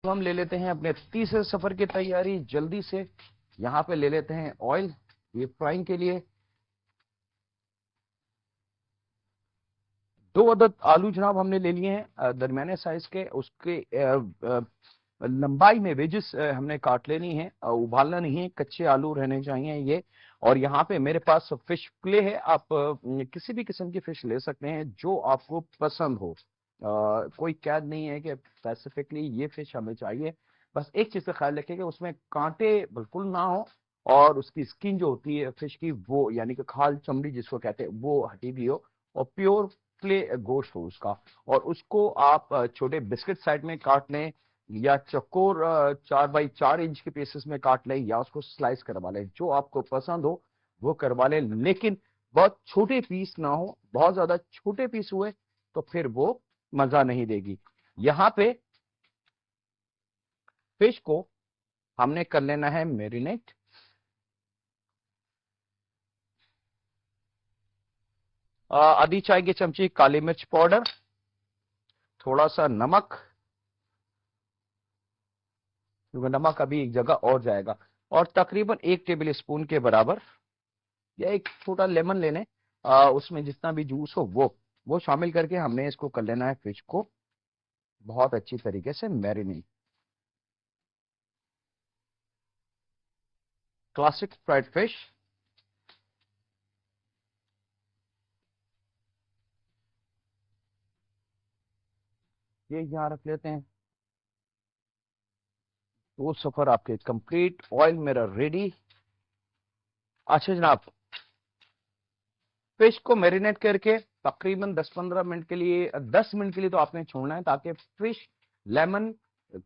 तो हम ले लेते हैं अपने तीसरे सफर की तैयारी जल्दी से। यहाँ पे ले लेते हैं ऑयल, ये फ्राइंग के लिए। 2 अदद आलू जनाब हमने ले लिए हैं दरमियाने साइज के। उसके लंबाई में वेजेस हमने काट लेनी है, उबालना नहीं है, कच्चे आलू रहने चाहिए ये। और यहाँ पे मेरे पास फिश फिले है, आप किसी भी किस्म की फिश ले सकते हैं जो आपको पसंद हो। कोई कैद नहीं है कि स्पेसिफिकली ये फिश हमें चाहिए। बस एक चीज का ख्याल रखिए कि उसमें कांटे बिल्कुल ना हो, और उसकी स्किन जो होती है फिश की, वो यानी कि खाल चमड़ी जिसको कहते हैं, वो हटी भी हो, और प्योर फिले गोश्त हो उसका। और उसको आप छोटे बिस्किट साइड में काट लें, या चकोर 4x4 इंच के पीसेस में काट लें, या उसको स्लाइस करवा लें, जो आपको पसंद हो वो करवा लें। लेकिन बहुत छोटे पीस ना हो, बहुत ज्यादा छोटे पीस हुए तो फिर वो मजा नहीं देगी। यहाँ पे फिश को हमने कर लेना है मैरिनेट। आधी चाय की चमची काली मिर्च पाउडर, थोड़ा सा नमक, क्योंकि नमक अभी एक जगह और जाएगा, और तकरीबन 1 टेबल स्पून के बराबर, या एक छोटा लेमन ले लें, उसमें जितना भी जूस हो वो शामिल करके हमने इसको कर लेना है फिश को बहुत अच्छी तरीके से मैरिनेट। Classic fried fish. ये यहाँ रख लेते हैं। 2 सफर आपके कंप्लीट, ऑयल मेरा रेडी। अच्छा जनाब, फिश को मैरिनेट करके तकरीबन 10-15 मिनट के लिए, 10 मिनट के लिए तो आपने छोड़ना है, ताकि फिश, लेमन,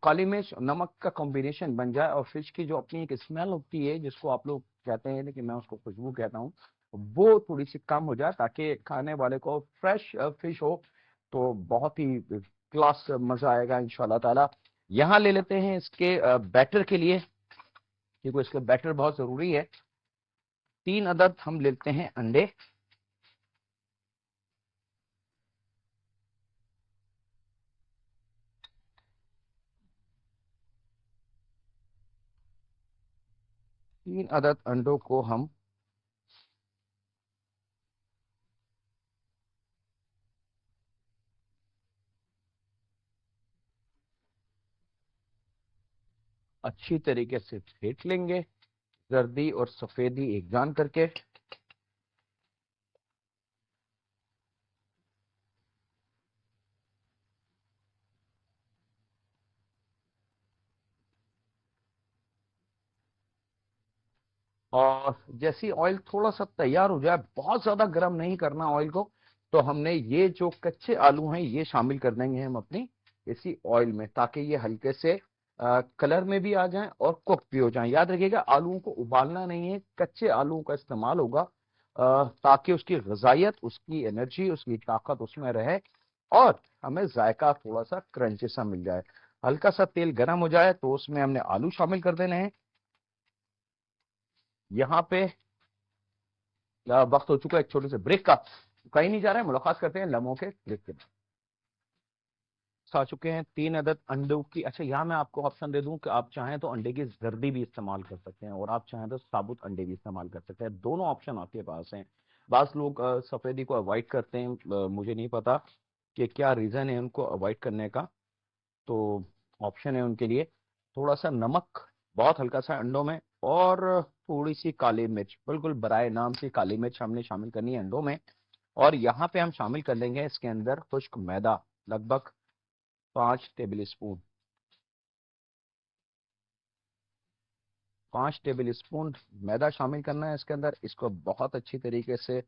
काली मिर्च और नमक का कॉम्बिनेशन बन जाए, और फिश की जो अपनी एक स्मेल होती है जिसको आप लोग कहते हैं, लेकिन मैं उसको खुशबू कहता हूँ, वो थोड़ी सी कम हो जाए, ताकि खाने वाले को फ्रेश फिश हो तो बहुत ही क्लास मजा आएगा इंशाल्लाह ताला। यहाँ ले लेते हैं इसके बैटर के लिए, क्योंकि इसके बैटर बहुत जरूरी है। 3 अदद हम लेते हैं अंडे। 3 अदद अंडों को हम अच्छी तरीके से फेंट लेंगे, जर्दी और सफेदी एक जान करके। और जैसी ऑयल थोड़ा सा तैयार हो जाए, बहुत ज्यादा गर्म नहीं करना ऑयल को, तो हमने ये जो कच्चे आलू हैं ये शामिल कर देंगे हम अपनी इसी ऑयल में, ताकि ये हल्के से कलर में भी आ जाएं और कुक भी हो जाएं। याद रखिएगा, आलूओं को उबालना नहीं है, कच्चे आलूओं का इस्तेमाल होगा, ताकि उसकी ग़िज़ाइयत, उसकी एनर्जी, उसकी ताकत उसमें रहे, और हमें जायका थोड़ा सा क्रंची सा मिल जाए। हल्का सा तेल गर्म हो जाए तो उसमें हमने आलू शामिल कर देने हैं। यहाँ पे वक्त हो चुका है एक छोटे से ब्रेक का। कहीं नहीं जा रहे हैं, मुलाकात करते हैं लम्हों के ब्रेक के बाद। आ चुके हैं 3 अदद अंडों की। अच्छा, यहाँ मैं आपको ऑप्शन दे दूं कि आप चाहें तो अंडे की जर्दी भी इस्तेमाल कर सकते हैं, और आप चाहें तो साबुत अंडे भी इस्तेमाल कर सकते हैं। दोनों ऑप्शन आपके पास हैं। बास लोग सफेदी को अवॉइड करते हैं, मुझे नहीं पता कि क्या रीजन है उनको अवॉइड करने का। तो ऑप्शन है उनके लिए। थोड़ा सा नमक, बहुत हल्का सा अंडों में, और थोड़ी सी काली मिर्च, बिल्कुल बराए नाम से काली मिर्च हमने शामिल करनी है अंडों में। और यहाँ पे हम शामिल कर लेंगे इसके अंदर खुश्क मैदा, लगभग 5 टेबल स्पून। 5 टेबल स्पून मैदा शामिल करना है इसके अंदर। इसको बहुत अच्छी तरीके से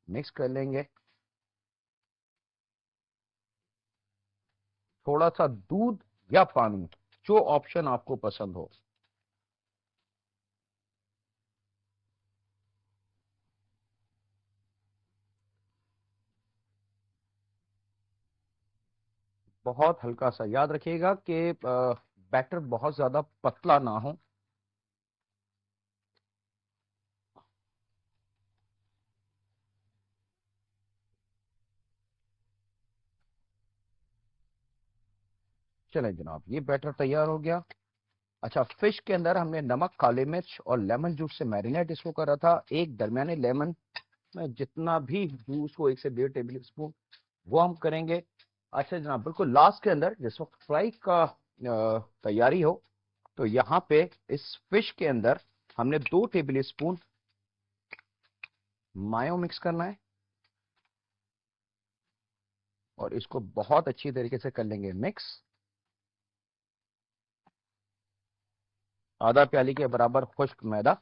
मिक्स कर लेंगे। थोड़ा सा दूध या पानी, जो ऑप्शन आपको पसंद हो। बहुत हल्का सा, याद रखिएगा कि बैटर बहुत ज्यादा पतला ना हो। चलें जनाब, ये बैटर तैयार हो गया। अच्छा, फिश के अंदर हमने नमक, काली मिर्च और लेमन जूस से मैरिनेट इसको करा था। एक दरमियाने लेमन में जितना भी जूस हो, 1 से 1.5 टेबल स्पून, वो हम करेंगे। अच्छा जनाब, बिल्कुल लास्ट के अंदर जिस वक्त फ्राई का तैयारी हो, तो यहाँ पे इस फिश के अंदर हमने 2 टेबल स्पून मायो मिक्स करना है और इसको बहुत अच्छी तरीके से कर लेंगे मिक्स। आधा प्याली के बराबर खुश्क मैदा,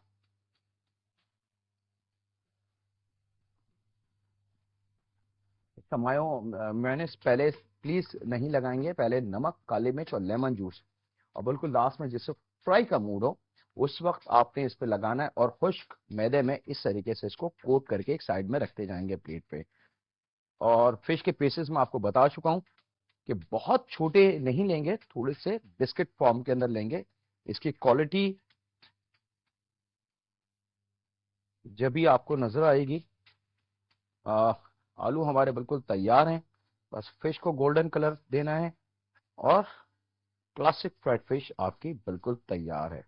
मायो मेयोनेज़ पहले प्लीज नहीं लगाएंगे, पहले नमक, काली मिर्च और लेमन जूस, और बिल्कुल लास्ट में जिससे फ्राई का मूड हो उस वक्त आपने इस पे लगाना है और खुश्क मैदे में इस तरीके से इसको कोट करके एक साइड में रखते जाएंगे प्लेट पे। और फिश के पीसेस में आपको बता चुका हूं कि बहुत छोटे नहीं लेंगे, थोड़े से बिस्किट फॉर्म के अंदर लेंगे। इसकी क्वालिटी जब भी आपको नजर आएगी। आलू हमारे बिल्कुल तैयार हैं, बस फिश को गोल्डन कलर देना है और क्लासिक फ्राइड फिश आपकी बिल्कुल तैयार है।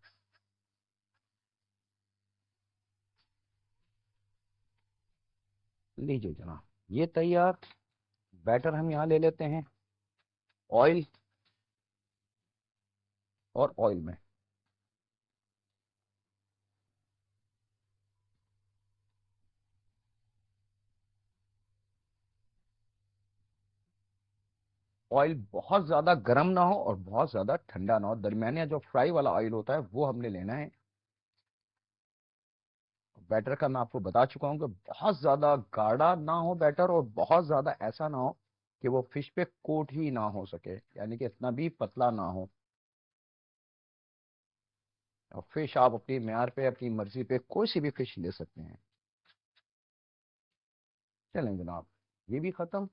लीजिए जनाब, ये तैयार। बैटर हम यहाँ ले लेते हैं ऑयल, और ऑयल में ऑयल बहुत ज्यादा गर्म ना हो और बहुत ज्यादा ठंडा ना हो, दरमियाना जो फ्राई वाला ऑयल होता है वो हमने लेना है। बैटर का मैं आपको बता चुका हूं कि बहुत ज्यादा गाढ़ा ना हो बैटर और बहुत ज्यादा ऐसा ना हो कि वो फिश पे कोट ही ना हो सके, यानी कि इतना भी पतला ना हो। और फिश आप अपनी म्यार पे, अपनी मर्जी पे कोई सी भी फिश ले सकते हैं। चलें जनाब, ये भी खत्म।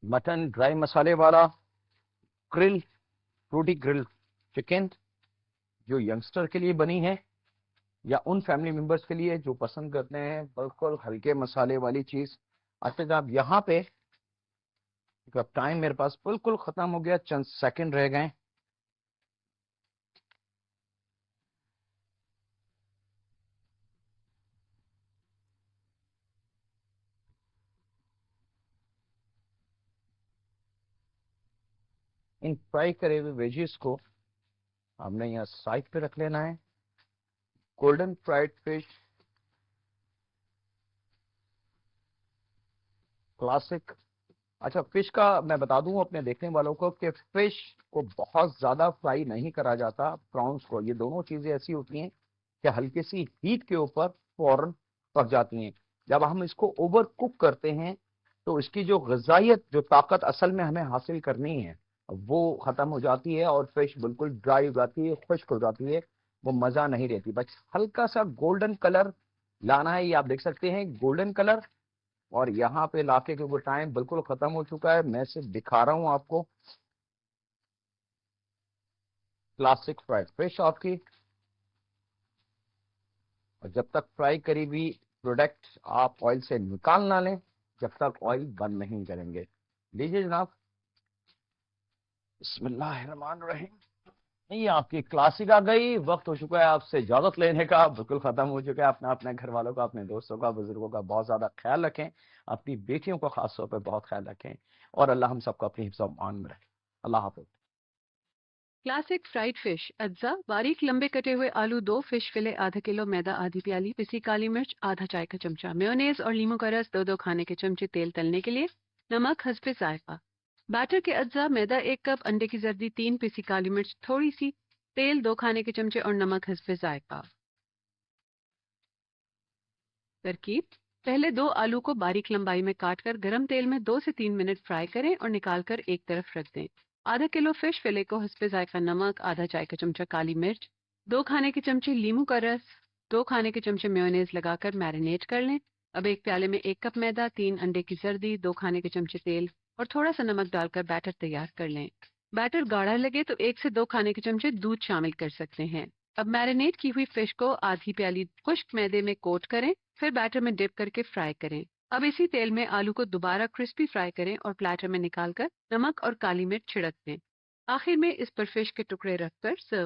मटन ड्राई मसाले वाला ग्रिल, फ्रूटी ग्रिल चिकन, जो यंगस्टर के लिए बनी है या उन फैमिली मेंबर्स के लिए जो पसंद करते हैं बिल्कुल हल्के मसाले वाली चीज। अच्छा जनाब, यहाँ पे अब टाइम मेरे पास बिल्कुल खत्म हो गया, चंद सेकंड रह गए। इन फ्राई करे हुए वेजिस को हमने यहाँ साइड पे रख लेना है। Golden fried fish classic. अच्छा, फिश का मैं बता दूं अपने देखने वालों को कि फिश को बहुत ज्यादा फ्राई नहीं करा जाता, प्रॉन्स को। ये दोनों चीजें ऐसी होती हैं कि हल्की सी हीट के ऊपर फौरन पक जाती हैं। जब हम इसको ओवर कुक करते हैं तो इसकी जो ग़िज़ाइयत, जो ताकत असल में हमें हासिल करनी है, वो खत्म हो जाती है और फिश बिल्कुल ड्राई हो जाती है, खुश्क हो जाती है, वो मजा नहीं रहती। बस हल्का सा गोल्डन कलर लाना है, ये आप देख सकते हैं गोल्डन कलर। और यहाँ पे लाके, क्योंकि टाइम बिल्कुल खत्म हो चुका है, मैं सिर्फ दिखा रहा हूँ आपको क्लासिक फ्राइड फिश आपकी। और जब तक फ्राई करी हुई प्रोडक्ट आप ऑयल से निकाल ना लें, जब तक ऑयल बंद नहीं करेंगे। लीजिए जनाब, बिस्मिल्लाहिर्रहमानिर्रहीम। नहीं, आपकी क्लासिक आ गई। वक्त हो चुका है आपसे इजाजत लेने का, बिल्कुल खत्म हो चुका है। अपना अपने घर वालों का, अपने दोस्तों का, बुजुर्गों का बहुत ज्यादा ख्याल रखें। अपनी बेटियों का खास तौर पर बहुत ख्याल रखें और अल्लाह हम सबको अपनी हिफ्ज़ और अमान में रखे। अल्लाह हाफ़िज़। क्लासिक फ्राइड फिश अज्जा, बारीक लंबे कटे हुए आलू, 2 फिश फिले, आधा किलो मैदा, आधी प्याली पिसी काली मिर्च, आधा चाय का चमचा मेयोनेज और लीमू का रस, 2 खाने के चमचे तेल तलने के लिए, नमक हस्बे जायका। बैटर के अज्जा: मैदा 1 कप, अंडे की जर्दी 3, पिसी काली मिर्च थोड़ी सी, तेल 2 खाने के चमचे और नमक हस्बे जायका। तरकीब: पहले 2 आलू को बारीक लंबाई में काटकर गरम तेल में 2 से 3 मिनट फ्राई करें और निकालकर एक तरफ रख दें। आधा किलो फिश फिले को हस्बे जायका नमक, आधा चाय का चमचा काली मिर्च, 2 खाने के चमचे लीमू का रस, 2 खाने के चमचे मेयोनेज लगाकर मैरिनेट कर लें। अब एक प्याले में 1 कप मैदा, 3 अंडे की जर्दी, 2 खाने के चमचे तेल और थोड़ा सा नमक डालकर बैटर तैयार कर लें। बैटर गाढ़ा लगे तो 1 से 2 खाने के चमचे दूध शामिल कर सकते हैं। अब मैरिनेट की हुई फिश को आधी प्याली खुश्क मैदे में कोट करें, फिर बैटर में डिप करके फ्राई करें। अब इसी तेल में आलू को दोबारा क्रिस्पी फ्राई करें और प्लेटर में निकालकर नमक और काली मिर्च छिड़क दें। आखिर में इस पर फिश के टुकड़े रखकर सर्व